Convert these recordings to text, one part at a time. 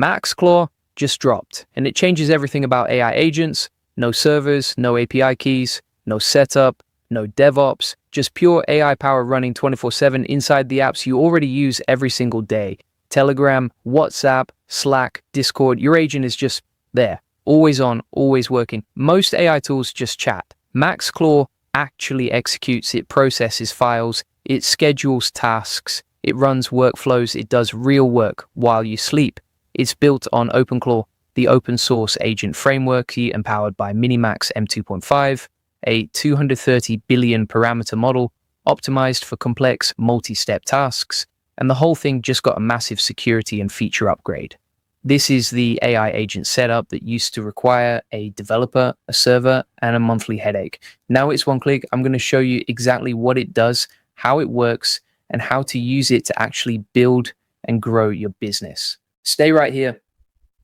MaxClaw just dropped, and it changes everything about AI agents. No servers, no API keys, no setup, no DevOps, just pure AI power running 24/7 inside the apps you already use every single day. Telegram, WhatsApp, Slack, Discord, your agent is just there, always on, always working. Most AI tools just chat. MaxClaw actually executes, it processes files, it schedules tasks, it runs workflows, it does real work while you sleep. It's built on OpenClaw, the open source agent framework, empowered by Minimax M2.5, a 230 billion parameter model optimized for complex multi-step tasks, and the whole thing just got a massive security and feature upgrade. This is the AI agent setup that used to require a developer, a server, and a monthly headache. Now it's one click. I'm going to show you exactly what it does, how it works, and how to use it to actually build and grow your business. Stay right here,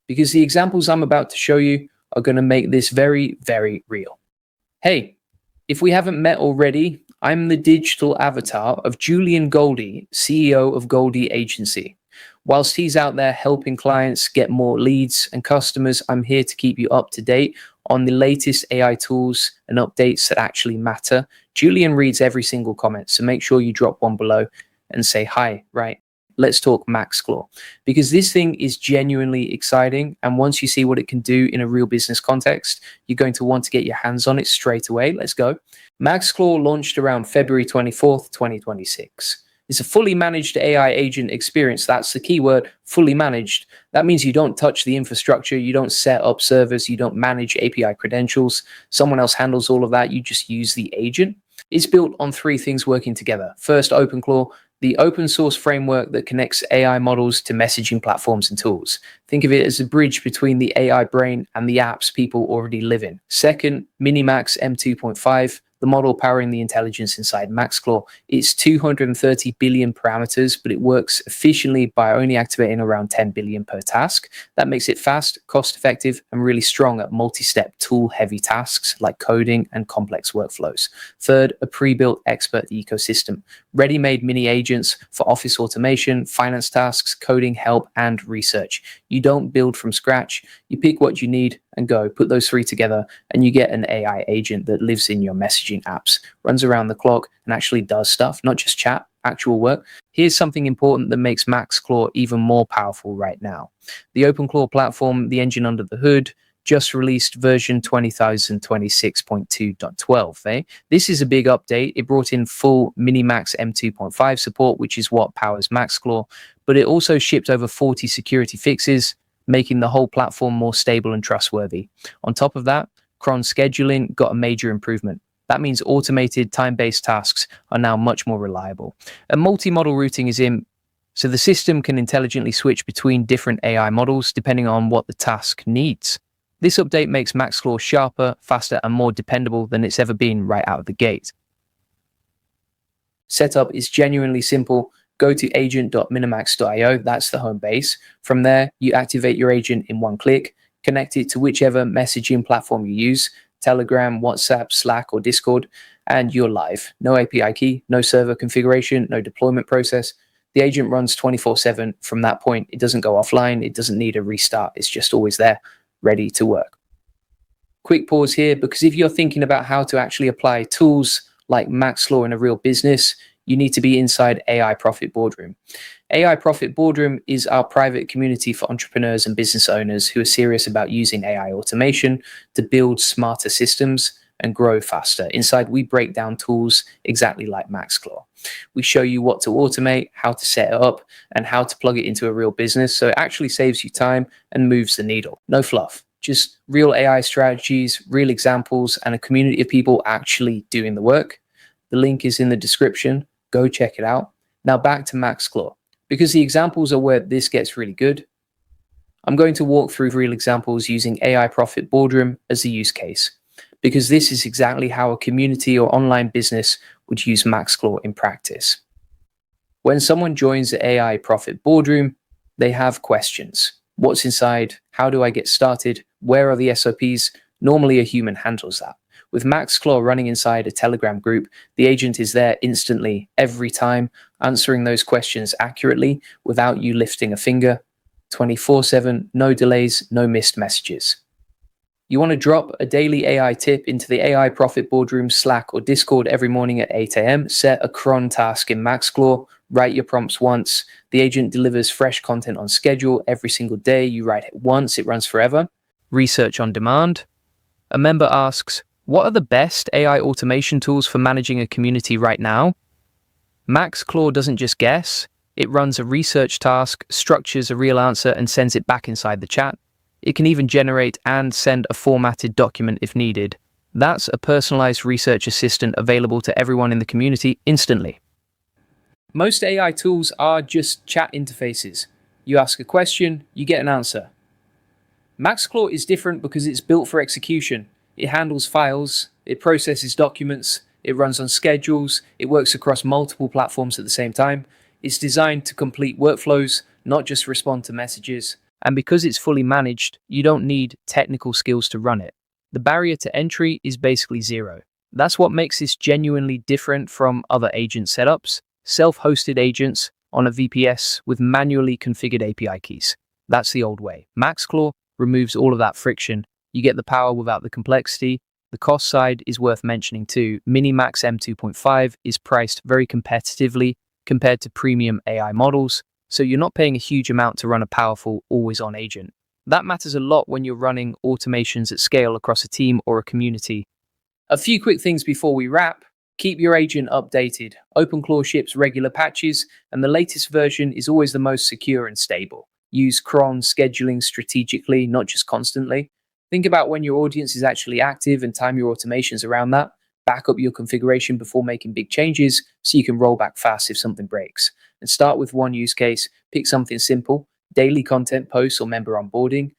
because the examples I'm about to show you are going to make this very, very real. Hey, if we haven't met already, I'm the digital avatar of Julian Goldie, CEO of Goldie Agency. Whilst he's out there helping clients get more leads and customers, I'm here to keep you up to date on the latest AI tools and updates that actually matter. Julian reads every single comment, so make sure you drop one below and say hi, right? Let's talk MaxClaw, because this thing is genuinely exciting. And once you see what it can do in a real business context, you're going to want to get your hands on it straight away. Let's go. MaxClaw launched around February 24th, 2026. It's a fully managed AI agent experience. That's the key word, fully managed. That means you don't touch the infrastructure, you don't set up servers, you don't manage API credentials. Someone else handles all of that. You just use the agent. It's built on three things working together. First, OpenClaw, the open source framework that connects AI models to messaging platforms and tools. Think of it as a bridge between the AI brain and the apps people already live in. Second, Minimax M2.5, the model powering the intelligence inside MaxClaw. It's 230 billion parameters, but it works efficiently by only activating around 10 billion per task. That makes it fast, cost-effective, and really strong at multi-step tool-heavy tasks like coding and complex workflows. Third, a pre-built expert ecosystem. Ready-made mini agents for office automation, finance tasks, coding help, and research. You don't build from scratch. You pick what you need and go. Put those three together, and you get an AI agent that lives in your messaging apps, runs around the clock, and actually does stuff, not just chat, actual work. Here's something important that makes MaxClaw even more powerful right now. The OpenClaw platform, the engine under the hood, just released version 20,026.2.12. This is a big update. It brought in full Minimax M2.5 support, which is what powers MaxClaw, but it also shipped over 40 security fixes, making the whole platform more stable and trustworthy. On top of that, cron scheduling got a major improvement. That means automated time-based tasks are now much more reliable. And multi-model routing is in, so the system can intelligently switch between different AI models depending on what the task needs. This update makes MaxClaw sharper, faster, and more dependable than it's ever been right out of the gate. Setup is genuinely simple. Go to agent.minimax.io, that's the home base. From there, you activate your agent in one click, connect it to whichever messaging platform you use, Telegram, WhatsApp, Slack, or Discord, and you're live. No API key, no server configuration, no deployment process. The agent runs 24/7. From that point, it doesn't go offline, it doesn't need a restart, it's just always there, ready to work. Quick pause here, because if you're thinking about how to actually apply tools like MaxClaw in a real business, you need to be inside AI Profit Boardroom. AI Profit Boardroom is our private community for entrepreneurs and business owners who are serious about using AI automation to build smarter systems and grow faster. Inside, we break down tools exactly like MaxClaw. We show you what to automate, how to set it up, and how to plug it into a real business, so it actually saves you time and moves the needle. No fluff, just real AI strategies, real examples, and a community of people actually doing the work. The link is in the description. Go check it out. Now back to MaxClaw, because the examples are where this gets really good. I'm going to walk through real examples using AI Profit Boardroom as a use case, because this is exactly how a community or online business would use MaxClaw in practice. When someone joins the AI Profit Boardroom, they have questions. What's inside? How do I get started? Where are the SOPs? Normally a human handles that. With MaxClaw running inside a Telegram group, the agent is there instantly, every time, answering those questions accurately without you lifting a finger. 24/7, no delays, no missed messages. You want to drop a daily AI tip into the AI Profit Boardroom, Slack, or Discord every morning at 8 a.m. Set a cron task in MaxClaw, write your prompts once. The agent delivers fresh content on schedule every single day. You write it once, it runs forever. Research on demand. A member asks, what are the best AI automation tools for managing a community right now? MaxClaw doesn't just guess, it runs a research task, structures a real answer, and sends it back inside the chat. It can even generate and send a formatted document if needed. That's a personalized research assistant available to everyone in the community instantly. Most AI tools are just chat interfaces. You ask a question, you get an answer. MaxClaw is different because it's built for execution. It handles files, it processes documents, it runs on schedules, it works across multiple platforms at the same time. It's designed to complete workflows, not just respond to messages. And because it's fully managed, you don't need technical skills to run it. The barrier to entry is basically zero. That's what makes this genuinely different from other agent setups, self-hosted agents on a VPS with manually configured API keys. That's the old way. MaxClaw removes all of that friction. You get the power without the complexity. The cost side is worth mentioning too. Minimax M2.5 is priced very competitively compared to premium AI models, so you're not paying a huge amount to run a powerful, always-on agent. That matters a lot when you're running automations at scale across a team or a community. A few quick things before we wrap. Keep your agent updated. OpenClaw ships regular patches, and the latest version is always the most secure and stable. Use cron scheduling strategically, not just constantly. Think about when your audience is actually active and time your automations around that. Back up your configuration before making big changes so you can roll back fast if something breaks. And start with one use case. Pick something simple, daily content posts or member onboarding.